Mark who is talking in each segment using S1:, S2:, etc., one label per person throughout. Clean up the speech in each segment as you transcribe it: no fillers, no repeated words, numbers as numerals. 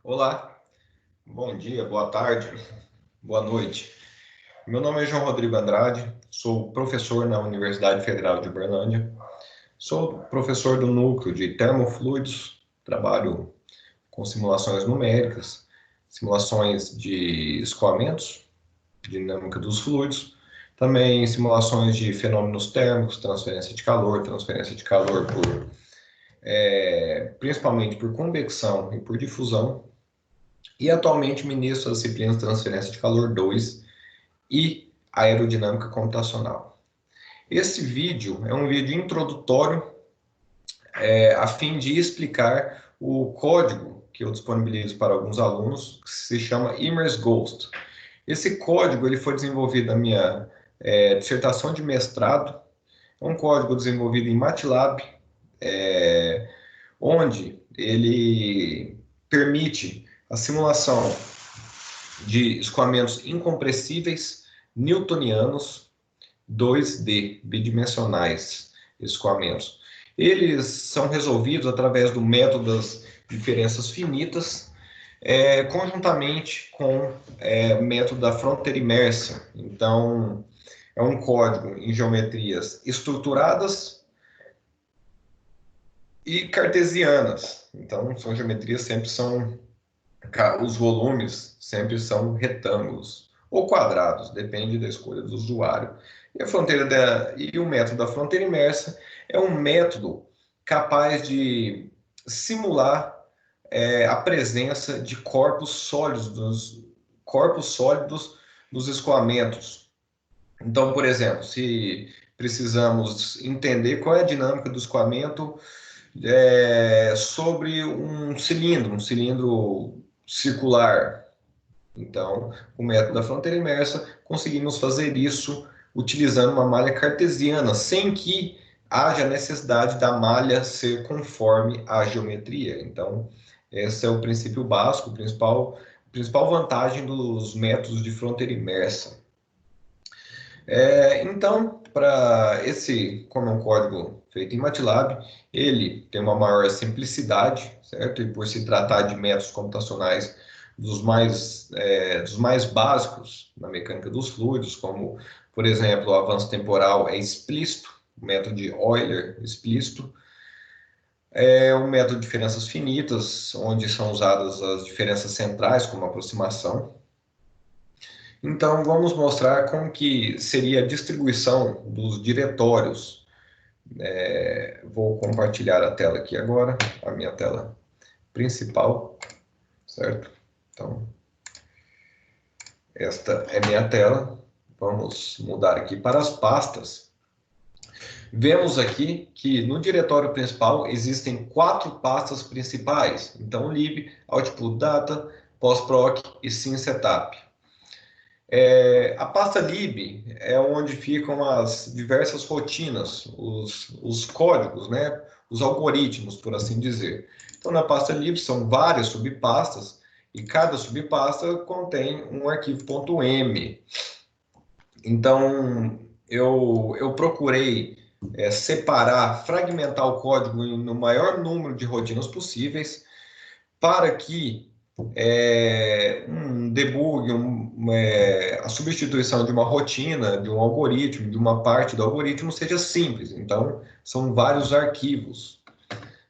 S1: Olá, bom dia, boa tarde, boa noite. Meu nome é João Rodrigo Andrade, sou professor na Universidade Federal de Uberlândia, sou professor do núcleo de termofluidos, trabalho com simulações numéricas, simulações de escoamentos, dinâmica dos fluidos, também simulações de fenômenos térmicos, transferência de calor principalmente por convecção e por difusão. E atualmente ministro das disciplinas de transferência de calor 2 e aerodinâmica computacional. Esse vídeo é um vídeo introdutório a fim de explicar o código que eu disponibilizo para alguns alunos, que se chama ImersGhost. Esse código ele foi desenvolvido na minha dissertação de mestrado, é um código desenvolvido em MATLAB, onde ele permite a simulação de escoamentos incompressíveis newtonianos 2D, bidimensionais, escoamentos. Eles são resolvidos através do método das diferenças finitas, conjuntamente com o método da fronteira imersa. Então, é um código em geometrias estruturadas e cartesianas. Então, são geometrias os volumes sempre são retângulos ou quadrados, depende da escolha do usuário. E o método da fronteira imersa é um método capaz de simular a presença de corpos sólidos dos escoamentos. Então, por exemplo, se precisamos entender qual é a dinâmica do escoamento sobre um cilindro circular. Então, o método da fronteira imersa, conseguimos fazer isso utilizando uma malha cartesiana, sem que haja necessidade da malha ser conforme à geometria. Então, esse é o princípio básico, a principal vantagem dos métodos de fronteira imersa. Então, como é um código feito em MATLAB, ele tem uma maior simplicidade, certo? E por se tratar de métodos computacionais dos mais básicos na mecânica dos fluidos, como, por exemplo, o avanço temporal é explícito, o método de Euler explícito, o método de diferenças finitas, onde são usadas as diferenças centrais como aproximação. Então, vamos mostrar como que seria a distribuição dos diretórios. Vou compartilhar a tela aqui agora, a minha tela principal, certo? Então, esta é minha tela. Vamos mudar aqui para as pastas. Vemos aqui que no diretório principal existem 4 pastas principais. Então, lib, output data, postproc e synsetup. A pasta lib é onde ficam as diversas rotinas, os códigos, né? Os algoritmos, por assim dizer. Então, na pasta lib são várias subpastas e cada subpasta contém um arquivo .m. Então, eu procurei fragmentar o código no maior número de rotinas possíveis para que um debug, a substituição de uma rotina, de um algoritmo, de uma parte do algoritmo seja simples. Então, são vários arquivos,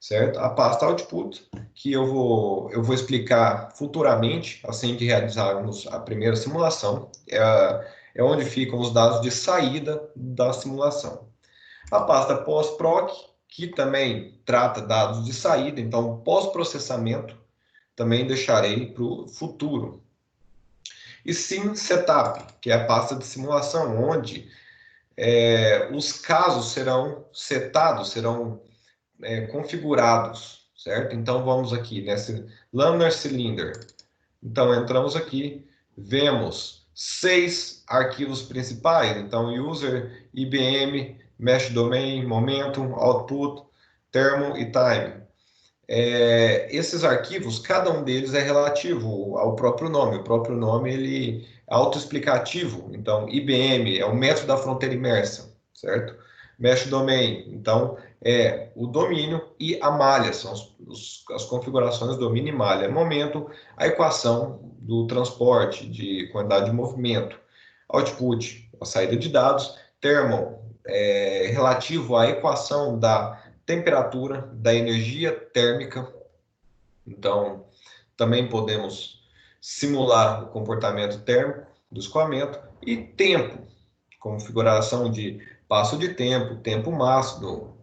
S1: certo? A pasta output, que eu vou explicar futuramente, assim que realizarmos a primeira simulação, é onde ficam os dados de saída da simulação. A pasta pós-proc, que também trata dados de saída, então pós-processamento, também deixarei para o futuro. E sim, setup, que é a pasta de simulação, onde os casos serão setados, serão configurados, certo? Então, vamos aqui nesse Laminar Cylinder. Então, entramos aqui, vemos 6 arquivos principais. Então, user, IBM, mesh domain, momentum, output, termo e time. Esses arquivos, cada um deles é relativo ao próprio nome. O próprio nome ele é autoexplicativo. Então, IBM é o método da fronteira imersa, certo? Mesh domain, então, é o domínio e a malha, são as configurações do minimalha. Momento, a equação do transporte, de quantidade de movimento. Output, a saída de dados. Thermal, relativo à equação da temperatura, da energia térmica. Então, também podemos simular o comportamento térmico do escoamento. E tempo, configuração de passo de tempo, tempo máximo,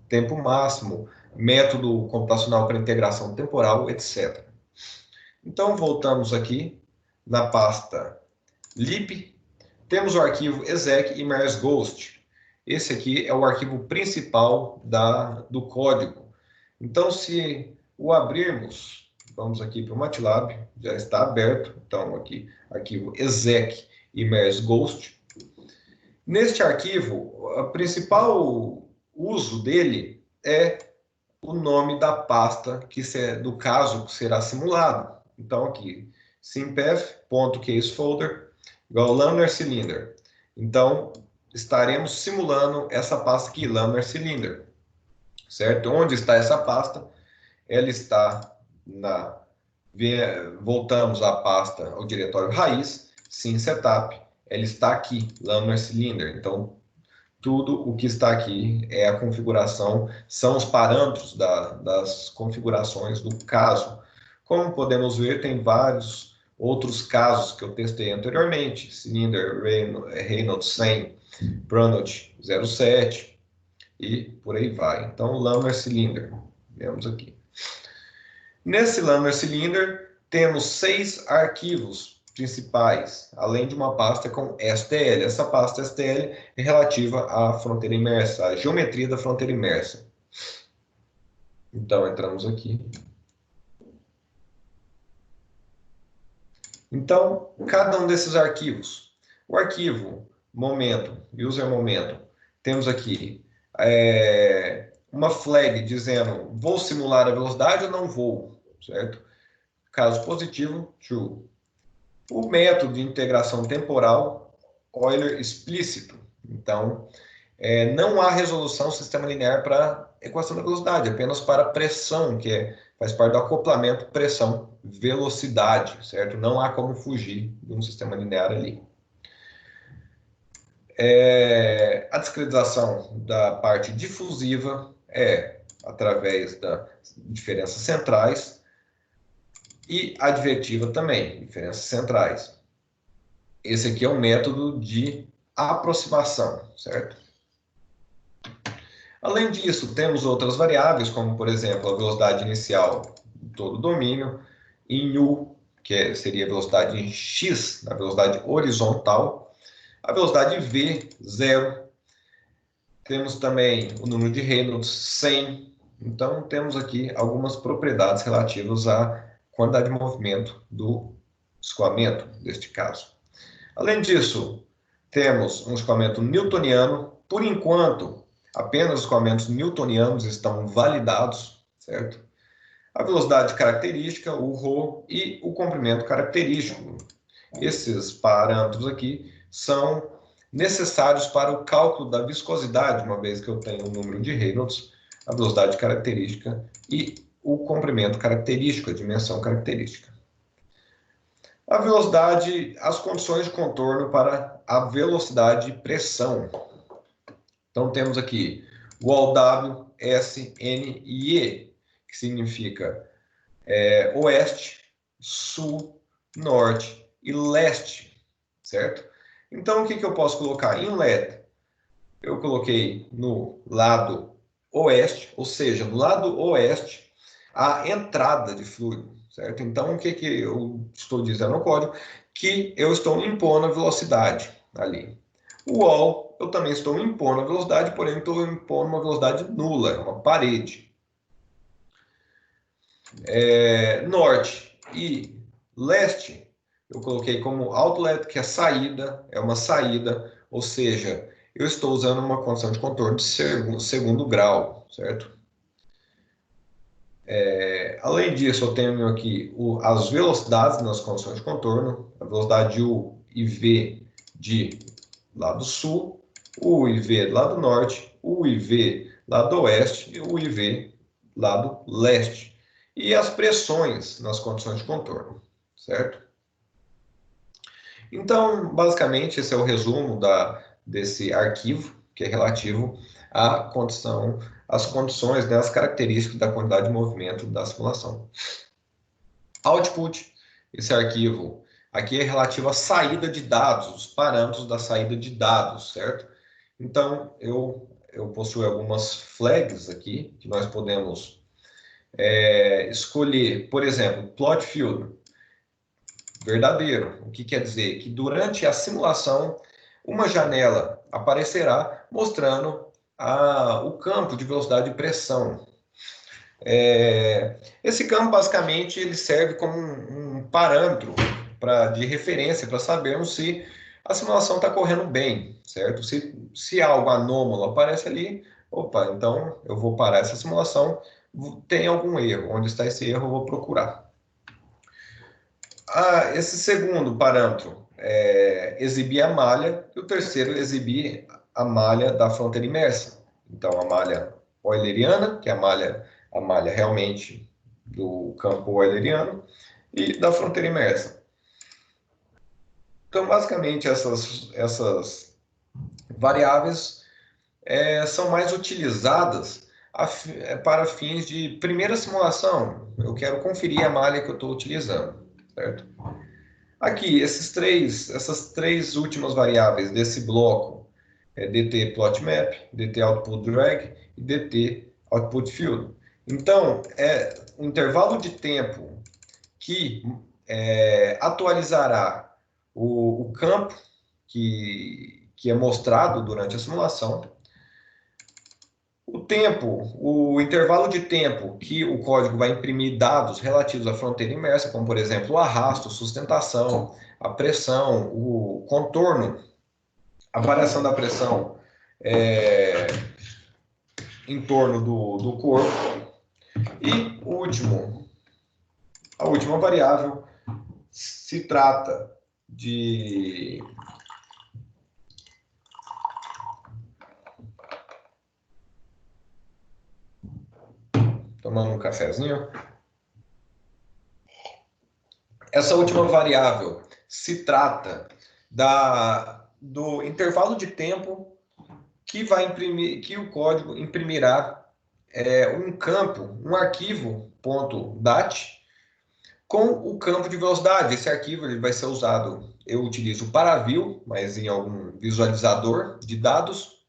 S1: método computacional para integração temporal, etc. Então, voltamos aqui na pasta lib, temos o arquivo exec e mersghost. Esse aqui é o arquivo principal do código. Então, se o abrirmos, vamos aqui para o MATLAB, já está aberto. Então, aqui, arquivo exec e mersghost. Neste arquivo, o principal uso dele é o nome da pasta do caso que será simulado. Então, aqui, sympath.casefolder igual laminar cylinder. Então, estaremos simulando essa pasta aqui, laminar cylinder. Certo? Onde está essa pasta? Ela está voltamos à pasta, ao diretório raiz, SimSetup. Ela está aqui, laminar cylinder. Então, tudo o que está aqui é a configuração, são os parâmetros das configurações do caso. Como podemos ver, tem vários outros casos que eu testei anteriormente. Cylinder Reynolds 100, Pranot 07 e por aí vai. Então, laminar cylinder, vemos aqui. Nesse laminar cylinder, temos 6 arquivos principais, além de uma pasta com STL. Essa pasta STL é relativa à fronteira imersa, à geometria da fronteira imersa. Então, entramos aqui. Então, cada um desses arquivos. O arquivo momento, user momento, temos aqui uma flag dizendo vou simular a velocidade ou não vou, certo? Caso positivo, true. O método de integração temporal, Euler explícito. Então, não há resolução sistema linear para equação da velocidade, apenas para pressão, que faz parte do acoplamento pressão-velocidade, certo? Não há como fugir de um sistema linear ali. A discretização da parte difusiva é através das diferenças centrais, e advertiva também, diferenças centrais. Esse aqui é um método de aproximação, certo? Além disso, temos outras variáveis, como, por exemplo, a velocidade inicial de todo o domínio, em U, que seria a velocidade em X, a velocidade horizontal, a velocidade V, 0. Temos também o número de Reynolds, 100. Então, temos aqui algumas propriedades relativas à quantidade de movimento do escoamento, neste caso. Além disso, temos um escoamento newtoniano. Por enquanto, apenas os escoamentos newtonianos estão validados, certo? A velocidade característica, o ρ, e o comprimento característico. Esses parâmetros aqui são necessários para o cálculo da viscosidade, uma vez que eu tenho o número de Reynolds, a velocidade característica e o comprimento característico, a dimensão característica. A velocidade, as condições de contorno para a velocidade de pressão. Então, temos aqui o W, S, N e E, que significa oeste, sul, norte e leste, certo? Então, o que eu posso colocar? Inlet, eu coloquei no lado oeste, ou seja, no lado oeste, a entrada de fluido, certo? Então, o que eu estou dizendo no código? Que eu estou impondo a velocidade ali. O wall, eu também estou impondo a velocidade, porém estou impondo uma velocidade nula, uma parede. Norte e leste, eu coloquei como outlet, que é saída, é uma saída, ou seja, eu estou usando uma condição de contorno de segundo grau, certo? Além disso, eu tenho aqui as velocidades nas condições de contorno, a velocidade U e V de lado sul, U e V do lado norte, U e V lado oeste e U e V lado leste. e as pressões nas condições de contorno, certo? Então, basicamente, esse é o resumo desse arquivo, que é relativo à condição, às condições, né, as características da quantidade de movimento da simulação. Output, esse arquivo aqui é relativo à saída de dados, os parâmetros da saída de dados, certo? Então, eu possuo algumas flags aqui, que nós podemos escolher, por exemplo, plot field, verdadeiro. O que quer dizer? Que durante a simulação, uma janela aparecerá mostrando o campo de velocidade e pressão. Esse campo, basicamente, ele serve como um parâmetro de referência para sabermos se a simulação está correndo bem, certo? Se algo anômalo aparece ali, opa, então eu vou parar essa simulação, tem algum erro. Onde está esse erro, eu vou procurar. Esse segundo parâmetro é exibir a malha, e o terceiro exibir a malha da fronteira imersa. Então, a malha euleriana, que é a malha realmente do campo euleriano, e da fronteira imersa. Então, basicamente, essas variáveis são mais utilizadas para fins de primeira simulação. Eu quero conferir a malha que eu estou utilizando, certo? Aqui, essas três últimas variáveis desse bloco, dt plot map, dt output drag e dt output field. Então, o intervalo de tempo que atualizará o campo que é mostrado durante a simulação, o intervalo de tempo que o código vai imprimir dados relativos à fronteira imersa, como, por exemplo, o arrasto, sustentação, a pressão, o contorno, a variação da pressão em torno do corpo. E a última variável se trata de tomando um cafezinho. Essa última variável se trata do intervalo de tempo que o código imprimirá um campo, um arquivo .dat com o campo de velocidade. Esse arquivo ele vai ser usado, eu utilizo o Paraview, mas em algum visualizador de dados,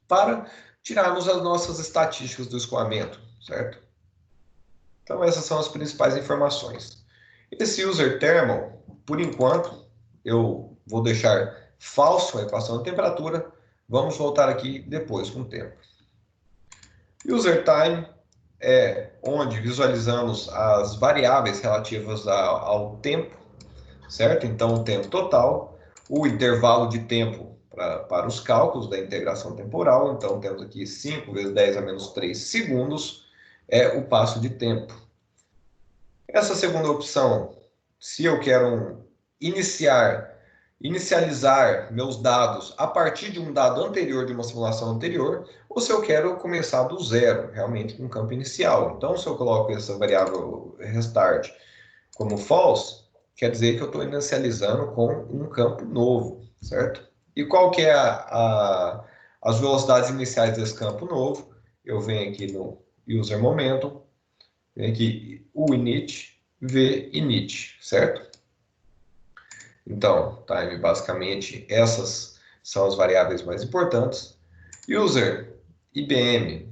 S1: para tirarmos as nossas estatísticas do escoamento, certo? Então essas são as principais informações. Esse user thermal, por enquanto, eu vou deixar falso a equação de temperatura. Vamos voltar aqui depois com o tempo. User time é onde visualizamos as variáveis relativas ao tempo, certo? Então, o tempo total, o intervalo de tempo para os cálculos da integração temporal. Então, temos aqui 5 vezes 10 a menos 3 segundos, é o passo de tempo. Essa segunda opção, se eu quero inicializar meus dados a partir de um dado anterior de uma simulação anterior, ou se eu quero começar do zero, realmente com um campo inicial. Então, se eu coloco essa variável restart como false, quer dizer que eu estou inicializando com um campo novo, certo? E qual que é as velocidades iniciais desse campo novo? Eu venho aqui no user momentum, venho aqui o init, v init, certo? Então, time, basicamente, essas são as variáveis mais importantes. User, IBM,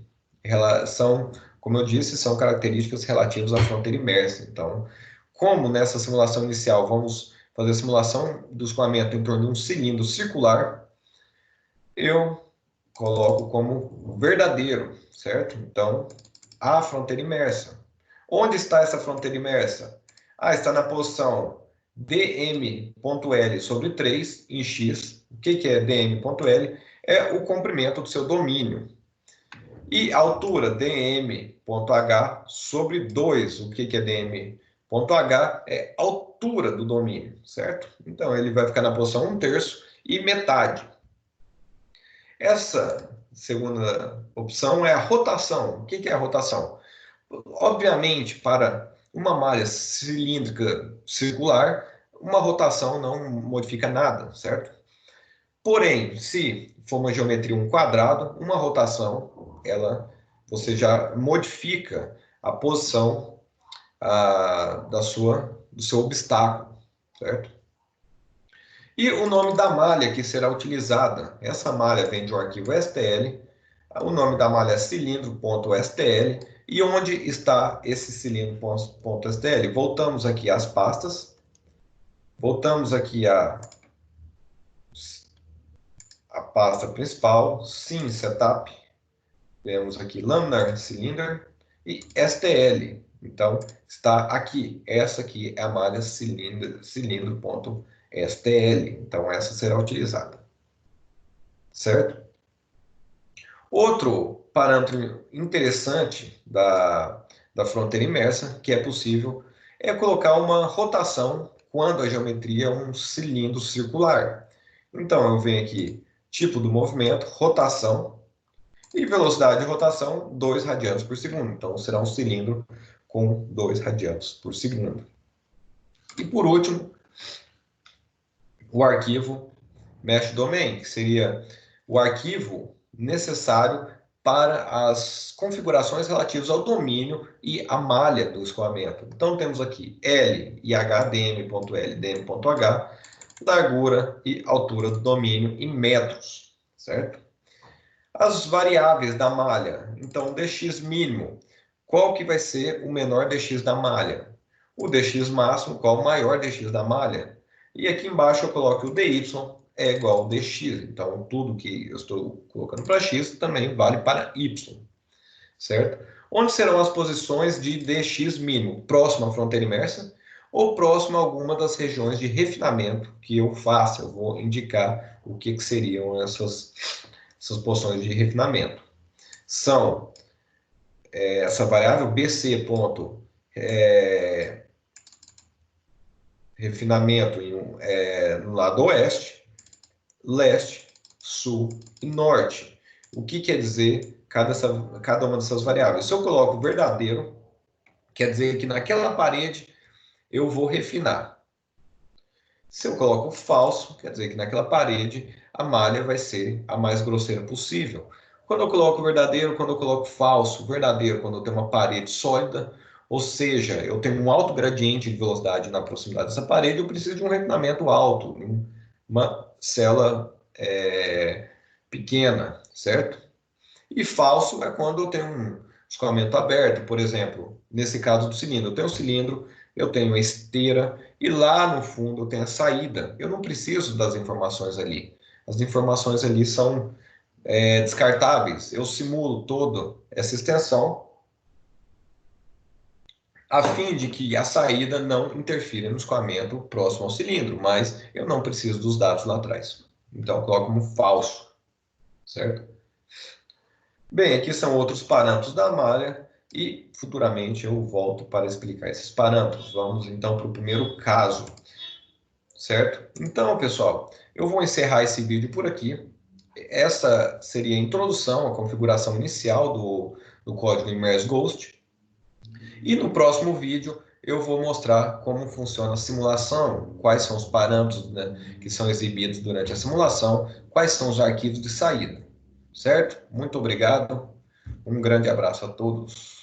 S1: são, como eu disse, são características relativas à fronteira imersa. Então, como nessa simulação inicial vamos fazer a simulação do escoamento em torno de um cilindro circular, eu coloco como verdadeiro, certo? Então, a fronteira imersa. Onde está essa fronteira imersa? Está na posição dm.l sobre 3 em x. O que é dm.l? É o comprimento do seu domínio. E a altura dm.h sobre 2. O que é dm.h? É a altura do domínio, certo? Então, ele vai ficar na posição 1/3 e metade. Essa segunda opção é a rotação. O que é a rotação? Obviamente, para uma malha cilíndrica circular, uma rotação não modifica nada, certo? Porém, se for uma geometria um quadrado, uma rotação, você já modifica a posição do seu obstáculo, certo? E o nome da malha que será utilizada, essa malha vem de um arquivo STL, o nome da malha é cilindro.stl, e onde está esse cilindro.stl? Voltamos aqui às pastas, voltamos aqui a pasta principal, Sim Setup, temos aqui Laminar Cylinder e STL. Então, está aqui. Essa aqui é a malha cilindro.stl. Então, essa será utilizada. Certo? Outro parâmetro interessante da fronteira imersa, que é possível, é colocar uma rotação quando a geometria é um cilindro circular. Então, eu venho aqui, tipo do movimento, rotação, e velocidade de rotação, 2 radianos por segundo. Então, será um cilindro com 2 radianos por segundo. E por último, o arquivo mesh domain, que seria o arquivo necessário para as configurações relativas ao domínio e à malha do escoamento. Então, temos aqui L e H, dm.L, dm.H, largura e altura do domínio em metros, certo? As variáveis da malha. Então, dx mínimo. Qual que vai ser o menor dx da malha? O dx máximo, qual o maior dx da malha? E aqui embaixo eu coloco o dy é igual ao dx. Então, tudo que eu estou colocando para x também vale para y, certo? Onde serão as posições de dx mínimo? Próximo à fronteira imersa ou próximo a alguma das regiões de refinamento que eu faça? Eu vou indicar o que seriam essas posições de refinamento. São essa variável BC ponto refinamento no lado oeste, leste, sul e norte. O que quer dizer cada uma dessas variáveis? Se eu coloco verdadeiro, quer dizer que naquela parede eu vou refinar. Se eu coloco falso, quer dizer que naquela parede a malha vai ser a mais grosseira possível. Quando eu coloco verdadeiro, quando eu coloco falso, verdadeiro quando eu tenho uma parede sólida, ou seja, eu tenho um alto gradiente de velocidade na proximidade dessa parede, eu preciso de um refinamento alto, uma célula pequena, certo? E falso é quando eu tenho um escoamento aberto, por exemplo, nesse caso do cilindro. Eu tenho o cilindro, eu tenho a esteira e lá no fundo eu tenho a saída. Eu não preciso das informações ali. As informações ali são descartáveis. Eu simulo toda essa extensão a fim de que a saída não interfira no escoamento próximo ao cilindro, mas eu não preciso dos dados lá atrás. Então eu coloco como falso, certo? Bem, aqui são outros parâmetros da malha e futuramente eu volto para explicar esses parâmetros. Vamos então para o primeiro caso, certo? Então, pessoal, eu vou encerrar esse vídeo por aqui. Essa seria a introdução à configuração inicial do código Immerse Ghost. E no próximo vídeo eu vou mostrar como funciona a simulação, quais são os parâmetros, né, que são exibidos durante a simulação, quais são os arquivos de saída. Certo? Muito obrigado. Um grande abraço a todos.